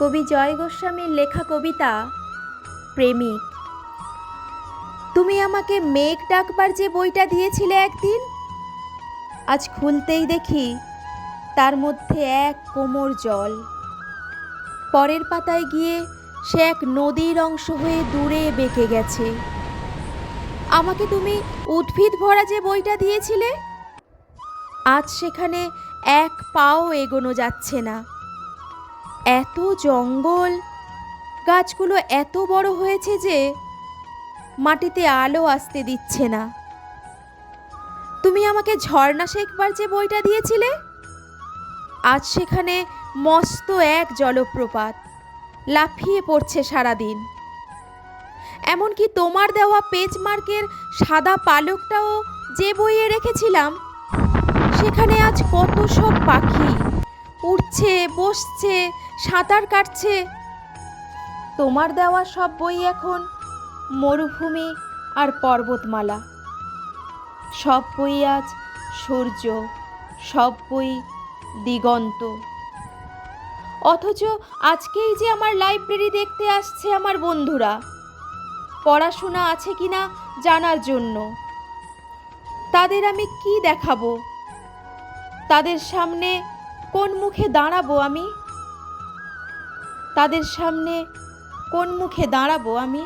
কবি জয় গোস্বামীর লেখা কবিতা প্রেমিক। তুমি আমাকে মেঘ ডাকবার যে বইটা দিয়েছিলে একদিন, আজ খুলতেই দেখি তার মধ্যে এক কোমর জল। পরের পাতায় গিয়ে সে এক নদীর অংশ হয়ে দূরে বেঁকে গেছে। আমাকে তুমি উদ্ভিদ ভরা যে বইটা দিয়েছিলে, আজ সেখানে এক পাও এগোনো যাচ্ছে না। এত জঙ্গল, গাছগুলো এত বড় হয়েছে যে মাটিতে আলো আসতে দিচ্ছে না। তুমি আমাকে ঝর্ণা শেখবার যে বইটা দিয়েছিলে, আজ সেখানে মস্ত এক জলপ্রপাত লাফিয়ে পড়ছে সারাদিন। এমনকি তোমার দেওয়া পেচমার্কের সাদা পালকটাও যে বইয়ে রেখেছিলাম, সেখানে আজ কত সব পাখি উড়ছে, বসছে, সাঁতার কাটছে। তোমার দেওয়া সব বই এখন মরুভূমি আর পর্বতমালা। সব বই আজ সূর্য, সব বই দিগন্ত। অথচ আজকেই যে আমার লাইব্রেরি দেখতে আসছে আমার বন্ধুরা, পড়াশোনা আছে কিনা জানার জন্য। তাদের আমি কি দেখাবো? তাদের সামনে কোন মুখে দাঁড়াবো আমি? তাদের সামনে কোন মুখে দাঁড়াবো আমি?